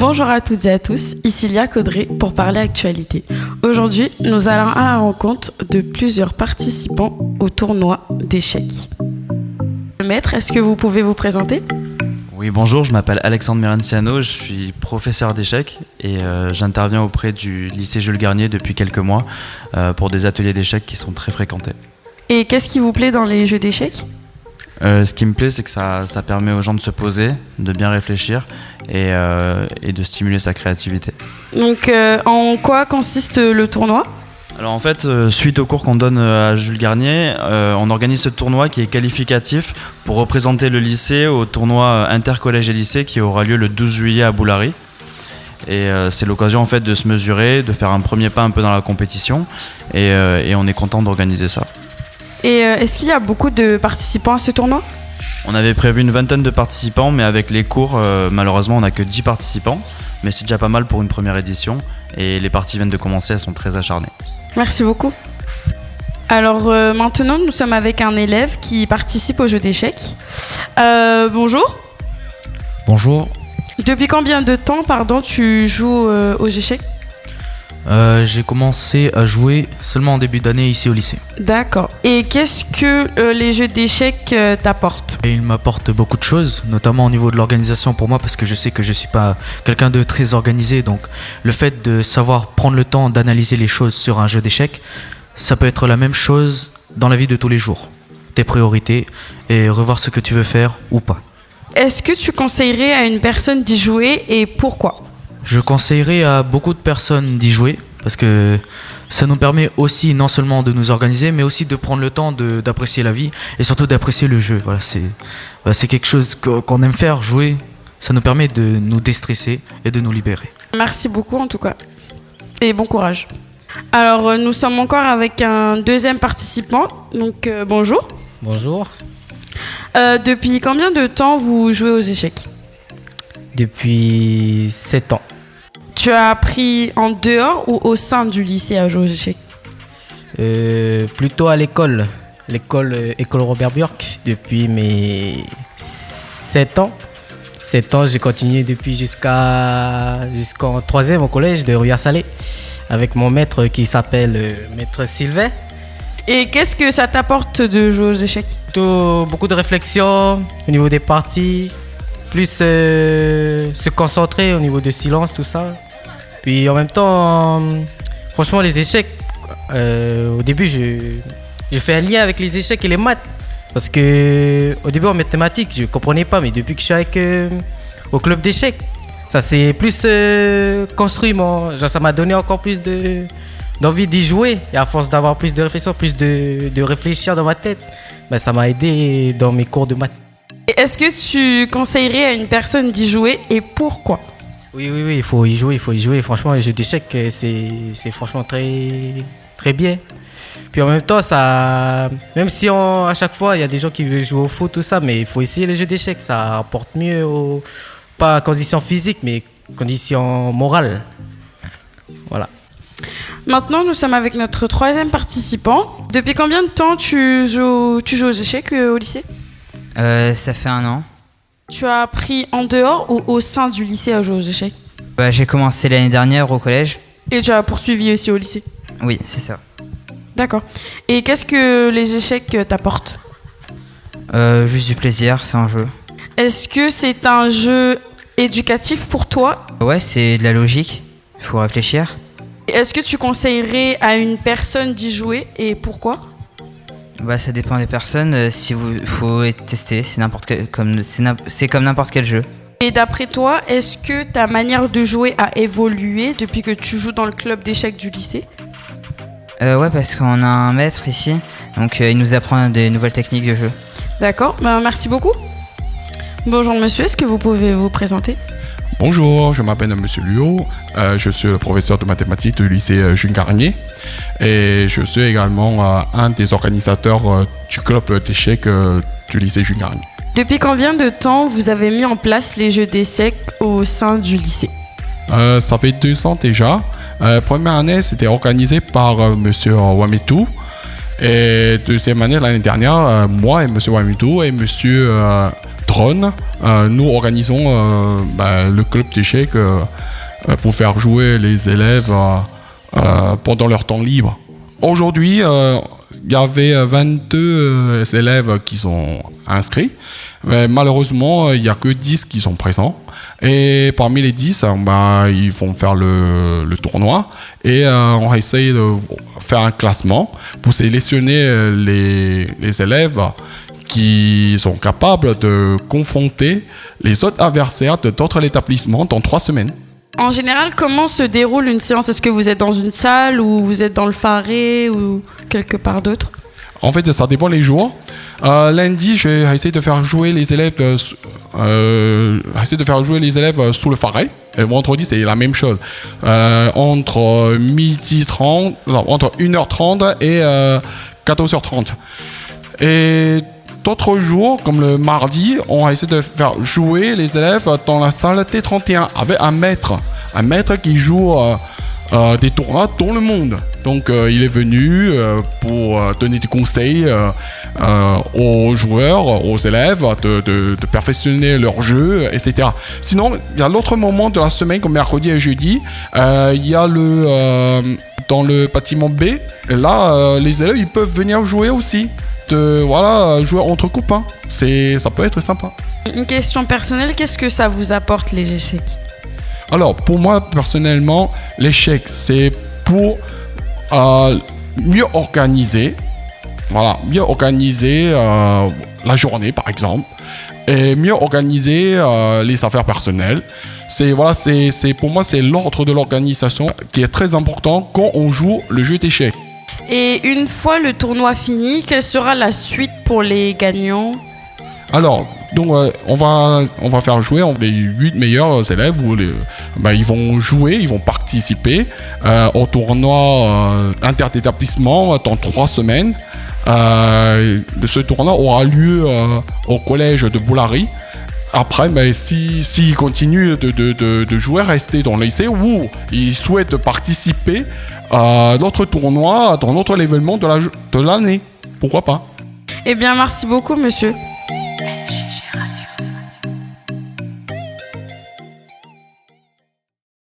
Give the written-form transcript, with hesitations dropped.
Bonjour à toutes et à tous, ici Lia Caudré pour parler actualité. Aujourd'hui, nous allons à la rencontre de plusieurs participants au tournoi d'échecs. Maître, est-ce que vous pouvez vous présenter ? Oui, bonjour, je m'appelle Alexandre Merenciano, je suis professeur d'échecs et j'interviens auprès du lycée Jules Garnier depuis quelques mois pour des ateliers d'échecs qui sont très fréquentés. Et qu'est-ce qui vous plaît dans les jeux d'échecs ? Ce qui me plaît, c'est que ça permet aux gens de se poser, de bien réfléchir et de stimuler sa créativité. Donc, en quoi consiste le tournoi ? Alors en fait, suite au cours qu'on donne à Jules Garnier, on organise ce tournoi qui est qualificatif pour représenter le lycée au tournoi intercollège et lycée qui aura lieu le 12 juillet à Boulary. Et c'est l'occasion en fait de se mesurer, de faire un premier pas un peu dans la compétition et on est content d'organiser ça. Et est-ce qu'il y a beaucoup de participants à ce tournoi ? On avait prévu une vingtaine de participants, mais avec les cours, malheureusement, on n'a que 10 participants. Mais c'est déjà pas mal pour une première édition. Et les parties viennent de commencer, elles sont très acharnées. Merci beaucoup. Alors maintenant, nous sommes avec un élève qui participe au jeu d'échecs. Bonjour. Bonjour. Depuis combien de temps, tu joues aux échecs ? J'ai commencé à jouer seulement en début d'année ici au lycée. D'accord. Et qu'est-ce que les jeux d'échecs t'apportent ? Et ils m'apportent beaucoup de choses, notamment au niveau de l'organisation pour moi, parce que je sais que je ne suis pas quelqu'un de très organisé. Donc le fait de savoir prendre le temps d'analyser les choses sur un jeu d'échecs, ça peut être la même chose dans la vie de tous les jours. Tes priorités et revoir ce que tu veux faire ou pas. Est-ce que tu conseillerais à une personne d'y jouer et pourquoi ? Je conseillerais à beaucoup de personnes d'y jouer parce que ça nous permet aussi non seulement de nous organiser mais aussi de prendre le temps d'apprécier la vie et surtout d'apprécier le jeu. Voilà, c'est quelque chose qu'on aime faire, jouer. Ça nous permet de nous déstresser et de nous libérer. Merci beaucoup en tout cas et bon courage. Alors nous sommes encore avec un deuxième participant, donc bonjour. Bonjour. Depuis combien de temps vous jouez aux échecs ? Depuis 7 ans. Tu as appris en dehors ou au sein du lycée à jouer aux échecs ? Plutôt à l'école école Robert Burck depuis mes 7 ans. 7 ans, j'ai continué depuis jusqu'en 3e au collège de Rouillard-Salé avec mon maître qui s'appelle maître Sylvain. Et qu'est-ce que ça t'apporte de jouer aux échecs ? Plutôt beaucoup de réflexion au niveau des parties, plus se concentrer au niveau de silence, tout ça. Puis en même temps, franchement les échecs, au début je fais un lien avec les échecs et les maths. Parce que au début en mathématiques je ne comprenais pas, mais depuis que je suis au club d'échecs, ça s'est plus construit. Ça m'a donné encore plus d'envie d'y jouer. Et à force d'avoir plus de réflexion, plus de réfléchir dans ma tête, ça m'a aidé dans mes cours de maths. Est-ce que tu conseillerais à une personne d'y jouer et pourquoi ? Oui, il faut y jouer. Franchement, les jeux d'échecs, c'est franchement très, très bien. Puis en même temps, même si à chaque fois, il y a des gens qui veulent jouer au foot, tout ça, mais il faut essayer les jeux d'échecs. Ça apporte mieux, pas à condition physique, mais condition morale. Voilà. Maintenant, nous sommes avec notre troisième participant. Depuis combien de temps tu joues aux échecs au lycée ? Ça fait 1 an. Tu as appris en dehors ou au sein du lycée à jouer aux échecs ? J'ai commencé l'année dernière au collège. Et tu as poursuivi aussi au lycée ? Oui, c'est ça. D'accord. Et qu'est-ce que les échecs t'apportent ? Juste du plaisir, c'est un jeu. Est-ce que c'est un jeu éducatif pour toi ? Ouais, c'est de la logique, il faut réfléchir. Est-ce que tu conseillerais à une personne d'y jouer et pourquoi ? Ça dépend des personnes, faut tester, c'est comme n'importe quel jeu. Et d'après toi, est-ce que ta manière de jouer a évolué depuis que tu joues dans le club d'échecs du lycée ? Ouais, parce qu'on a un maître ici, donc il nous apprend des nouvelles techniques de jeu. D'accord, merci beaucoup. Bonjour monsieur, est-ce que vous pouvez vous présenter ? Bonjour, je m'appelle Monsieur Luo, je suis le professeur de mathématiques du lycée Jules Garnier et je suis également un des organisateurs du club d'échecs du lycée Jules Garnier. Depuis combien de temps vous avez mis en place les jeux d'échecs au sein du lycée ? Ça fait 2 ans déjà. Première année, c'était organisé par Monsieur Wamitou et deuxième année, l'année dernière, moi et Monsieur Wamitou et Monsieur Rhône, nous organisons le club d'échecs pour faire jouer les élèves pendant leur temps libre. Aujourd'hui, il y avait 22 élèves qui sont inscrits, mais malheureusement, il n'y a que 10 qui sont présents. Et parmi les 10, ils vont faire le tournoi et on essaye de faire un classement pour sélectionner les élèves qui sont capables de confronter les autres adversaires d'autres établissements dans 3 semaines. En général, comment se déroule une séance? Est-ce que vous êtes dans une salle ou vous êtes dans le Faré ou quelque part d'autre? En fait, ça dépend les jours. Lundi, je vais essayer de faire jouer les élèves, sous le Faré. Et vendredi, c'est la même chose. Entre 1h30 et 14h30. Et d'autres jours, comme le mardi, on va essayer de faire jouer les élèves dans la salle T31 avec un maître qui joue des tournois dans le monde. Donc il est venu pour donner des conseils aux joueurs, aux élèves, de perfectionner leur jeu, etc. Sinon, il y a l'autre moment de la semaine, comme mercredi et jeudi, il y a dans le bâtiment B, et là, les élèves ils peuvent venir jouer aussi. Jouer entre copains. Ça peut être sympa. Une question personnelle, qu'est-ce que ça vous apporte les échecs? Alors, pour moi, personnellement, l'échec, c'est pour mieux organiser. Voilà, mieux organiser la journée, par exemple. Et mieux organiser les affaires personnelles. Pour moi, c'est l'ordre de l'organisation qui est très important quand on joue le jeu d'échecs. Et une fois le tournoi fini, quelle sera la suite pour les gagnants? Alors, donc, on va faire jouer les 8 meilleurs élèves. Ils vont jouer, ils vont participer au tournoi interdétablissement dans 3 semaines. Ce tournoi aura lieu au collège de Boulari. Après, s'ils continuent de jouer, rester dans le lycée ou ils souhaitent participer à d'autres tournois dans d'autres événements de l'année. Pourquoi pas? Eh bien, merci beaucoup, monsieur.